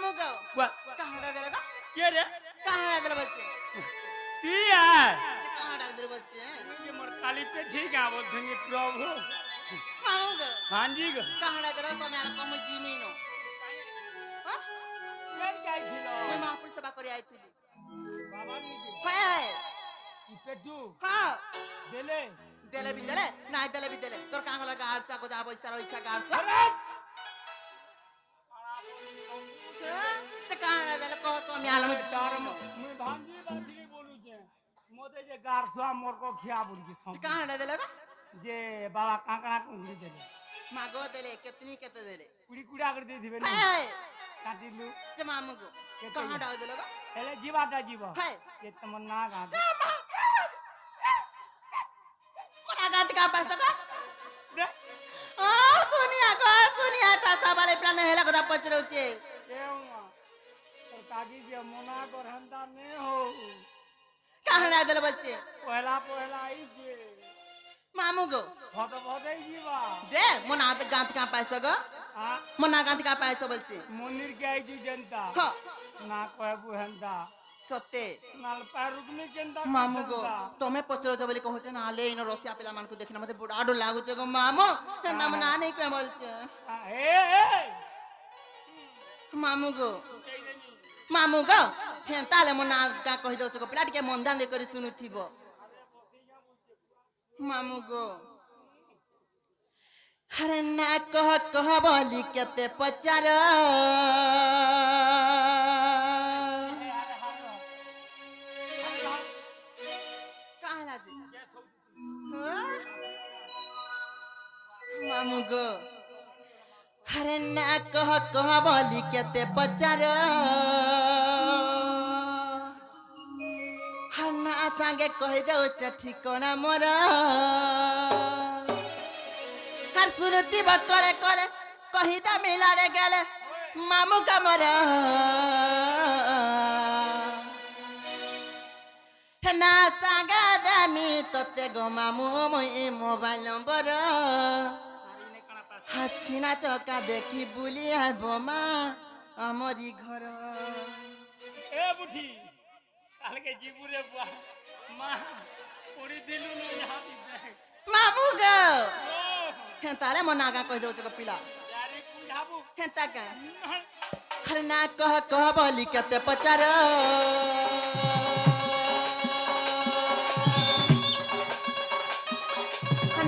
मामू को वा कहाँ डाल देगा के रे कहाँ डाल दे बच्चे ती है कहाँ डाल दे बच्चे ये मोर काली पे ठीक है बोल धनी प्रभु मामू को हां जी को कहाँ डाल दे तो मैं कम जीमीनो हां केन काय छिलो मैं महापुर सभा करे आई थी बाबा नी है की पेटू हां देले देले भी देले ना देले भी देले तोर कहाँ लगा आरसा को जा पैसा इच्छा गारसा अरे ते कहाँ डाल दे को तो मैं आलम तारम मैं भांजी बाजी के बोलू जे मोदे जे गारसा मोर को खिया बुन की सम कहाँ डाल देगा जे बाबा काकड़ा को उड़ी देले मागो देले कितनी केते देले कुड़ी कुड़ा कर दे दिबे ना है काटिलु जे मामू को कहाँ डाल देगा एले जीवाटा जीव है ये तमन्ना गा मोना गात का पैसा का दे सुनिया टासा वाले प्लान हेला कदा पचरौचे केउमा और कागी जे मोना को हंदा ने हो कहाँ डाल देले बच्चे पहला आई जे मामू को बहुत ही जीवा जे मोना गात का पैसा का हां मोना गात का पैसा बच्चे मुनिर के आई जी जनता हां ना कोई बुहंदा सत्ते नाल पैरुकनी जनता मामू को तमे पचरौचे बोले कहौ जे ना ले इन रसिया पिला मान को देखना मते बड़ा डर लागो जे गो मामू केंदा मना नहीं कोई बोलचे ए मामू को हेंताले मोना का कहि दो को प्लाट के मन ध्यान दे करी सुनु थिबो मामू को हरे ना कह बोली केते पचार कहाँ लाजी मामू को हरे ना कह बोली केते पचार हना संगे कह दो ठिकाना मोर हर सुनती करे करे कहिदा मिलाड़े गेले मामू का मोर ना संगे दामी तते गो मामू मोई मोबाइल नंबर हाछिना चका देखी बुली आबो मा हमरी घर ए बुढ़ी काल के जीबुरे बुआ मां पूरी दिलु न यहाँ भी मामू गो हेंताले मनागा कह दो चको पिला यारी कुंडाबू हेंता का हर ना कह बोली केते पचार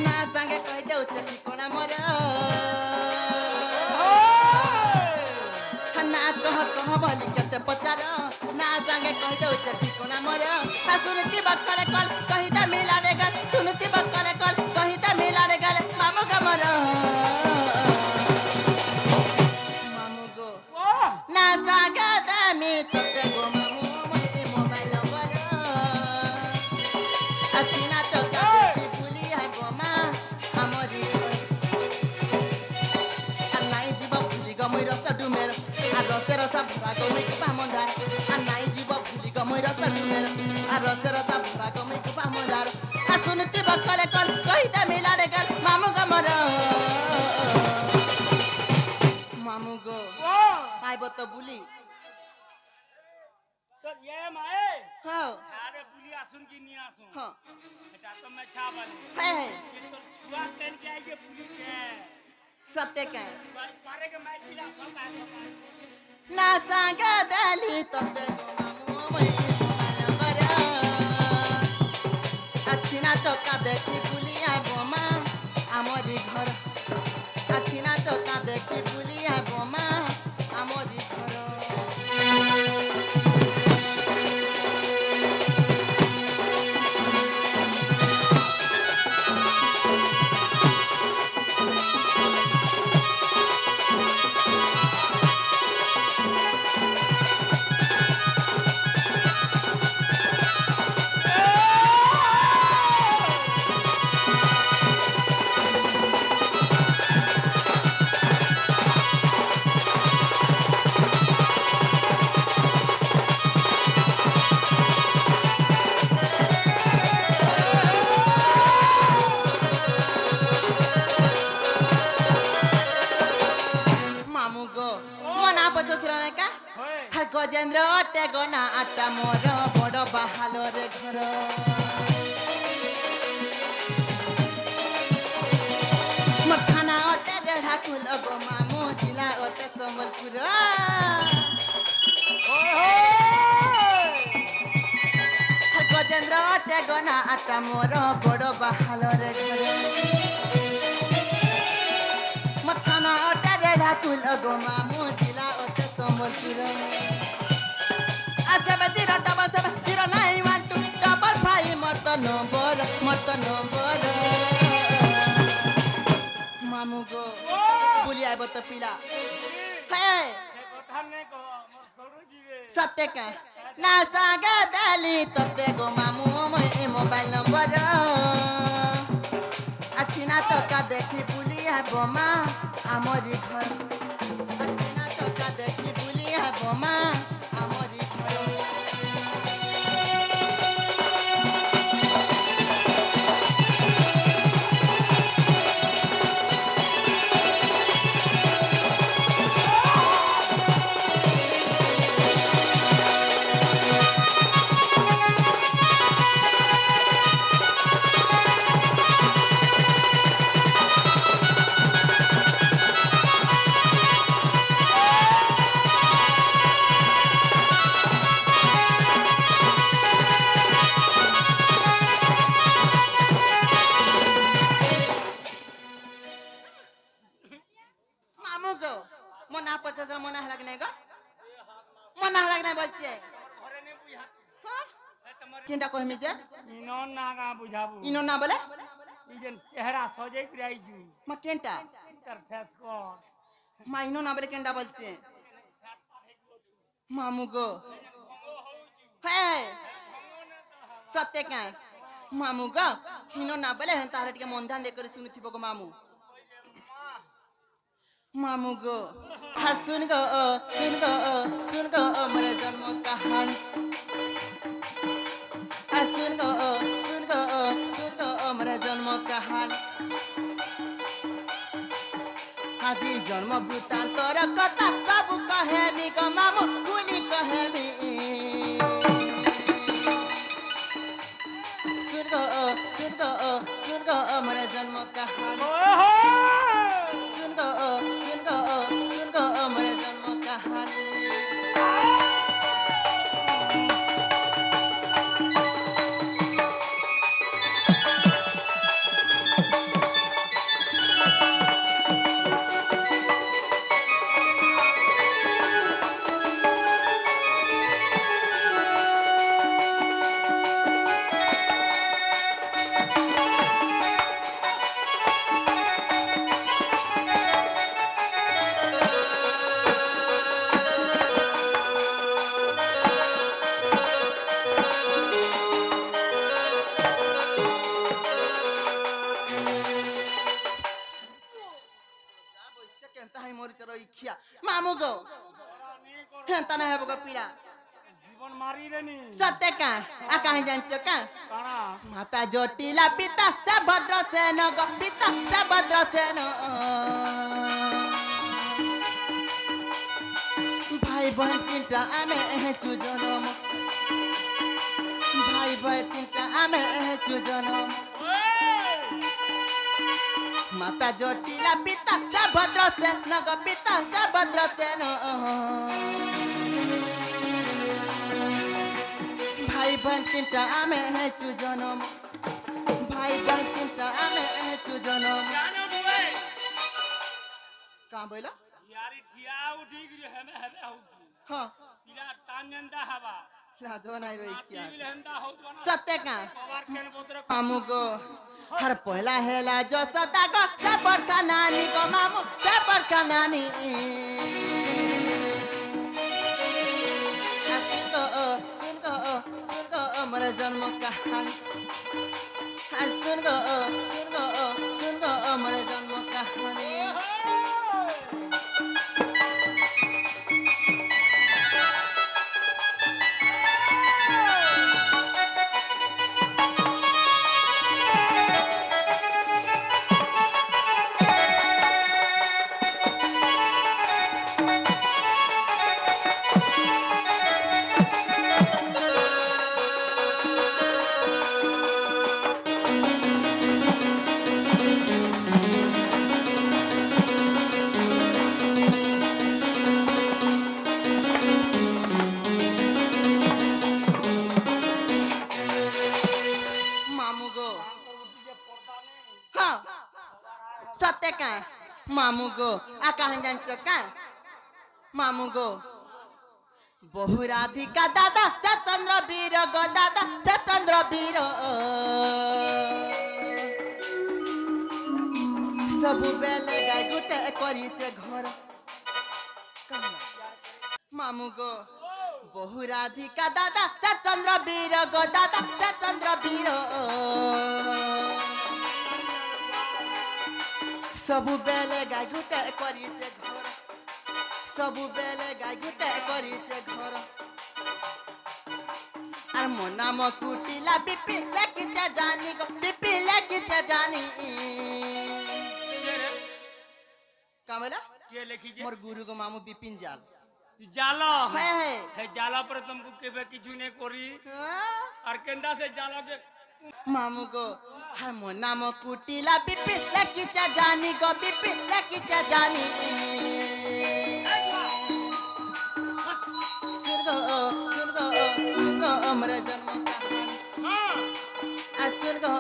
ना संगे कह दो चटी कोना मोर ना कह बोली केते पचार ना संगे कह दो चटी कोना मोर सुनती बकरे कल कहिदा मिला रे गल सुनती बकरे कल कहिदा मिला रे गल मामू का मोर मामू गो ना संगे दामी तते गो मामू मोई मोबाइल नंबर असिना चका देखी बुली है गोमा हमरी नाई जीव भूली ग मोई रस डुमेर आ रसे रसा भरा ग मोई कुपा मंदार आ नाई जीव भूली ग मोई रस डुमेर आ रसे रसा भरा ग मोई कुपा मंदार आ सुनती बकले कल कहिदा मिला रे गल मामू ग मोर मामू गो आइबो तो बुली तो ये माए हां अरे बुली आसुन की नहीं आसुन हां बेटा तो मैं छा वाली है ये तो छुआ कन के आई के बुली के सत्य के भाई पारे के मैं पिला सब आ ना संगे दली तते मामू मोई मोबाइल नंबर अछिना चका देखी बुली आबो मा हमरी घर अछिना चका देखी बुली आबो मा हमरी घर मामू गो मना पचो थिरा का होय हर गजेंद्र अटे गना आटा मोर बड़ बाहालो रे घर मोर थाना अटे रेढ़ा कुल गो मामू जिला अटे संबलपुर होय होय हर गजेंद्र अटे गना आटा मोर बड़ बाहालो रे घर मोर थाना अटे रेढ़ा कुल गो मामू जिला अटे संबलपुर आसे बजीरो डबल 70912 डबल 5 मत नंबर मामू गो बुली आइब त पिला हे से कथा नहीं को सरू जीवे सत्य का ना सागे दाली तते गो मामू मोय मोबाइल नंबर अच्छी ना चौका देखी बुली आइब मा आमरी घर अच्छी ना चौका देखी बुली आइब मा आमरी घर मामू गो मना पचास मना लगने गो मना लगने बोलছে घरे नहीं बुझा हाँ है तमर केंटा कहमी जे इनो ना का बुझाबू इनो ना बोले ई जन चेहरा सजै राई जू मा केंटा कर फेस को मा इनो ना बोले केंटा बोलছে मामू गो हे सत्य का मामू गो इनो ना बोले हन तारे के मन ध्यान दे कर सुनथिबो गो मामू मामू गो हर सुन गो मोरे जन्म कहानी सुन गो मोरे जन्म कहानी आदि जन्म वृत्तांतर कथा सब कहेमी गो मामू भूली कहेमी सुन गो मोरे जन्म कहानी ओए होय सुन गो मोरे जन्म कहानी मामू गो हेंता ना हेबो गो पीला जीवन मारी रेनी सत्य का आ काहे जानचो का काना माता जटिला पिता से भद्र सेन गो पिता से भद्र सेन भाई बहन तीनटा आमे हेचु जनम भाई बहन तीनटा आमे हेचु जनम माता जटिला पिता से भद्र सेन गो पिता से भद्र सेन भाई बहन तीनटा आमे हेचु जनम भाई बहन तीनटा आमे हेचु जनम जानो दुए कहाँ बोला यारी ठिया उठी गिरी हमे हमे होती हाँ तिला तांजंदा हवा लाजो नहीं रही क्या टीवी हंदा होत बना सत्य का पवार केन बोतरे मामू गो हर पहला हेला जो सदा गो से बड़का नानी गो मामू से बड़का नानी सुन गो मेरे जन्म कहानी सुन गो मेरे जन्म कहानी मामू गो आ कहां जान चका मामू गो बहु राधिका दादा से चंद्र वीर गो दादा से चंद्र वीर सबु बेले गाय गुटे करिचे घर मामू गो बहु राधिका दादा से चंद्र वीर गो दादा से चंद्र वीर सबु बेले गाय गुटे करिचे घर सबु बेले गाय गुटे करिचे घर আর মো নাম কুটিলা বিপি লেখিছে জানি গো বিপি লেখিছে জানি কামেলা के लिखी जे मोर गुरु गो मामू बिपिन जाल जाला है है जाला पर तुमको केबे किछु ने करी हाँ? और केंदा से जाला के मामू गो हर मो नाम कुटिला बिपि लेखिचे जानी गो बिपि लेखिचे जानी सुन गो अमर जन्म कहानी हां सुन गो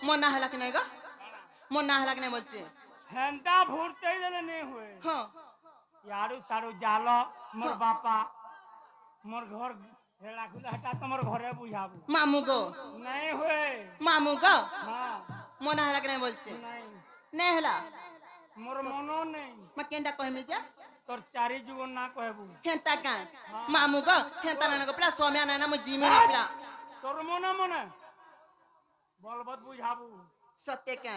मना हला कि नहीं गो मना हला कि नहीं बोलছে हेंता भूरते ही देले नहीं हुए हां यारू सारू जाला मोर बापा मोर घर हेला खुला हटा तमर घरे बुझाबू मामू गो नहीं हुए मामू गो हां मना हला कि नहीं बोलছে नहीं नहीं हला मोर मनो नहीं मैं केंडा कहमी जा तोर चारी जुगन ना कहबू हेंता का मामू गो हेंता ना गो प्ला सोम्या ना मु जिमे ना प्ला तोर मनो मने बलबत बुझाबू सत्य क्या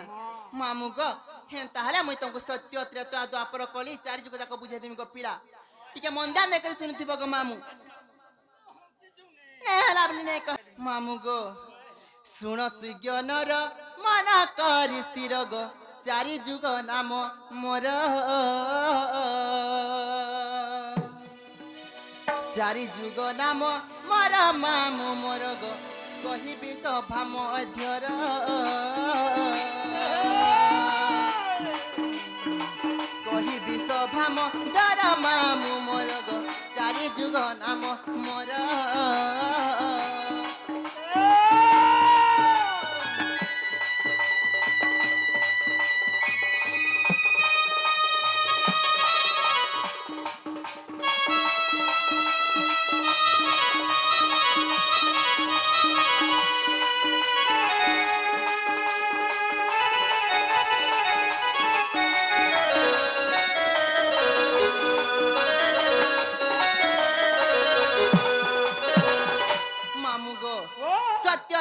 मामू गो हेंता हला मुई तुमको सत्य त्रेता द्वापर कली चारि जुग जाक बुझे देमी गो पीला टिके मंदा ने कर सुनथिबो गो मामू ने हला बली ने कह मामू गो सुन सुज्ञानर मन करि स्थिर गो चारि जुग नाम मोर चारि जुग नाम मोर मामू मोर गो कहिबी सभा मध्यर कहिबी सभा मध्यर मामू मोर गो चारि जुग नाम मोर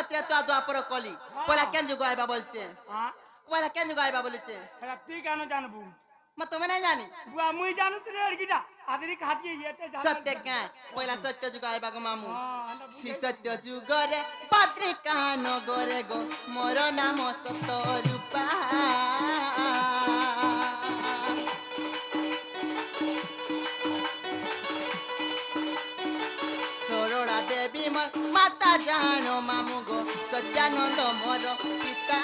त्रेता द्वापर कली पहला केन जुग आइबा बोलছে हां पहला केन जुग आइबा बोलছে हेला ती केन जानबू मैं तुम्हें नहीं जानी बुआ मुई जानू तेरे लड़कीटा आदरी खाती है ते जान सत्य क्या पहला सत्य जुग आइबा गो मामू हां सी सत्य जुग रे पत्रिका न गोरे गो मोर नाम सत्य रूपा सरोड़ा देवी मोर माता जानो मामू गो सत्यानंद मोर पिता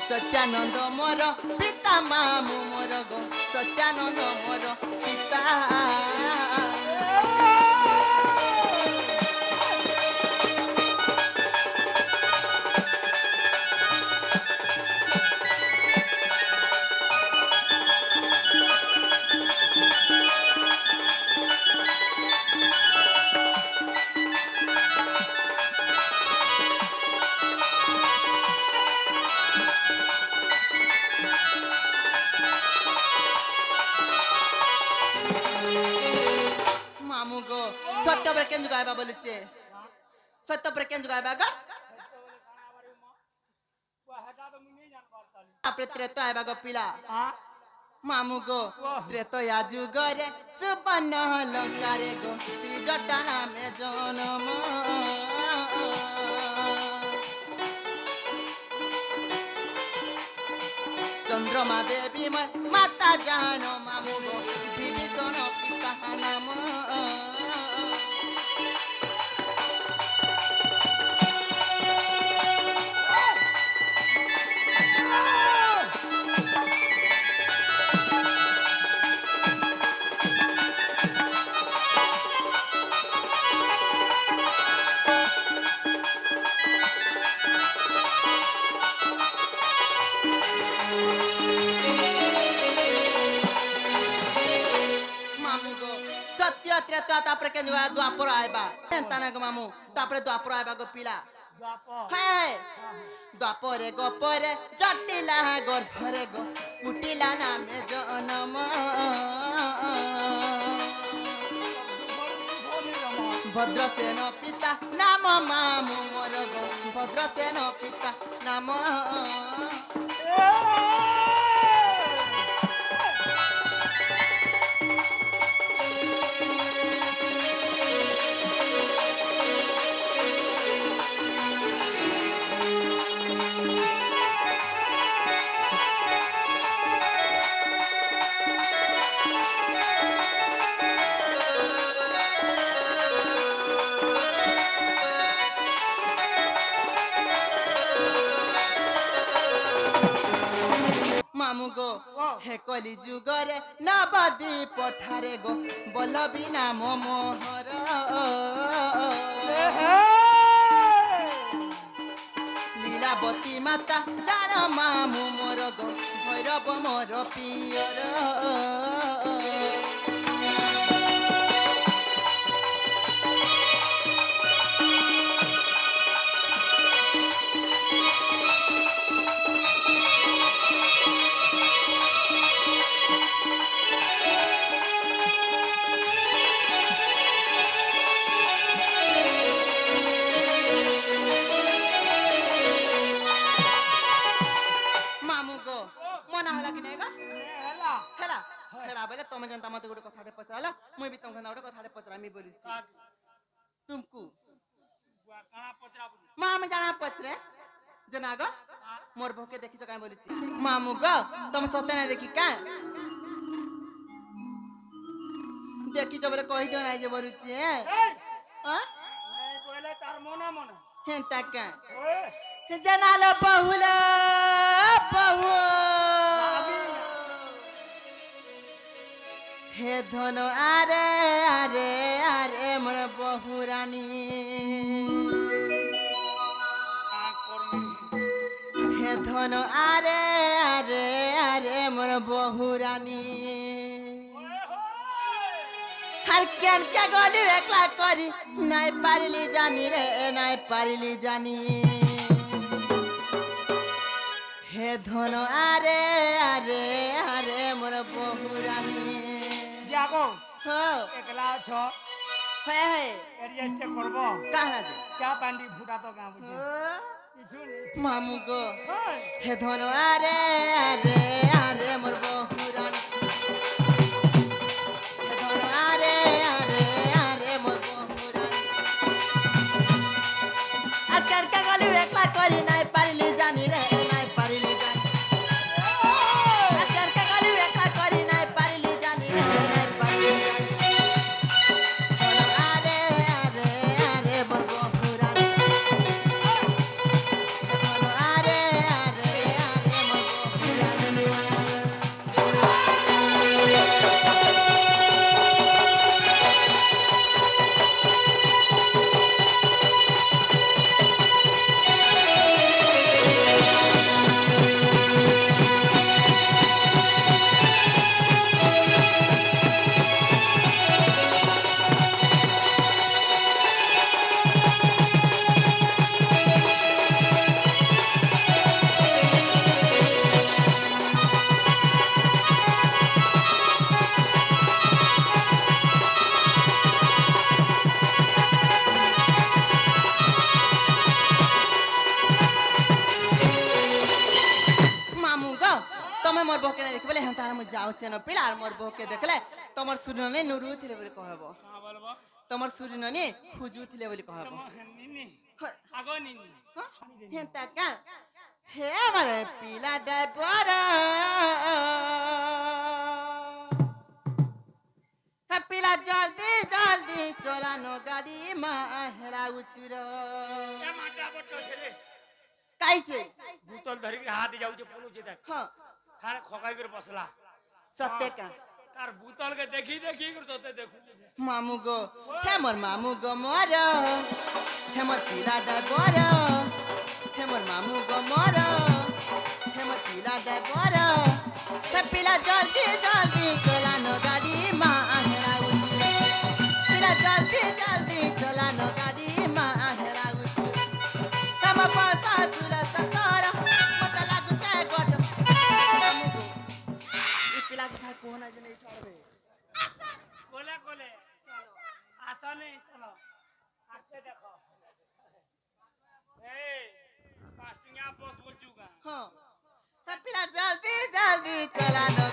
सत्यानंद मोर पिता मामू मोर गो सत्यानंद मोर पिता सत्य पर केन जुगाइबा बोलছে सत्य पर केन जुगाइबा ग आपरे त्रेता आइबा ग पिला हां মামু গো ত্রেতয়া যুগরে সুবর্ণ লঙ্কারে গো ত্রিজটা নামে জনম চন্দ্রমা দেবী মাতা জানো মামু গো বিভীষণ পিতা নাম तापरे के द्वापर आइबा एंताना गो मामू तापरे द्वापर आइबा गो पिला हाय द्वापरे गोपरे जटिला गर्भरे गो कुटिला नामे जनम भद्रसेन पिता नाम मामू मोर गो भद्रसेन पिता नाम मामू गो हे कली जुगरे नबदी पठारे गो बोल बिना मोहर लीलावती माता जान मामू मोर गो भैरव मोर पियर तमे जनता मते गोटे कथाटे पचरालो मुई भी तमखना गोटे कथाटे पचरामी बोलिछि तुमको काना पचराबु मामे जाना पचरे जना गो मोर भोके देखिछ काई बोलिछि मामू गो तम सते नै देखि का देखिछ बोले कहि दियो नै जे बोलिछि हां नै बोले तार मना मना हेंता का जनालो बहुला बहु हे धन आरे आरे आरे मोर बहुरानी हे धन आरे आरे आरे मोर बहुरानी हर केन के गली एकला करी नाइ पारिली जानी रे नाइ पारिली जानी हे धन आरे आरे आरे मोर बहुरानी जागो हो एकला छ हे हे एरियास्टे करबो काहा जे क्या बांडी फुटा तो गां बुझे किछु मामू गो हाय हे धन आरे आरे आरे मोर बहुरानी हे धन आरे आरे आरे मोर बहुरानी आकर के गली एकला करी नाइ पारिली जानी रे नाइ पारिली जानी आकर के गली एकला करी नाइ पारिली जानी रे नाइ पारिली जानी धन आरे आरे आरे मोर बहुरानी धन आरे आरे आरे मोर बहुरानी ଯାଉଛେ ନ ପିଲା আর মোর বউকে দেখলে তোমার সুরিননে নুরুଥିଲେ বলি কহব कहाँ बोलबो তোমার সুরিননে খুজুଥିଲେ বলি কহব तुम निनी आगो निनी হেন্তা কা হে আমার পিলা ড্রাইভার হে পিলা জলদি জলদি চলানো গাড়ি মা হেরা উচুর ए माटा बट्टो छे কাইছে भूतल धरी के हाथ जाऊ जे पोलो जे देख হ্যাঁ थारे खोकाई कर बसला সত্যি কা तार भूतल के देखी देखी कर तोते देखू মামু গো হে মোর মামু গো মোর হে মোর পিলা ড্রাইভার হে মোর মামু গো মোর হে মোর পিলা ড্রাইভার হে পিলা জলদি জলদি চলানো গাড়ি মা হেরা উচুর পিলা জলদি জলদি চলানো গাড়ি মা হেরা উচুর তম পাতা সুর সতর মত লাগুতে গট মামু গো এই পিলা কথা কোনা যে নেই ছাড়বে कोले कोले चलो आसा नहीं चलो आके देखो ए पास्टिंगा बस बोल चुका हाँ पिला जल्दी जल्दी चला नो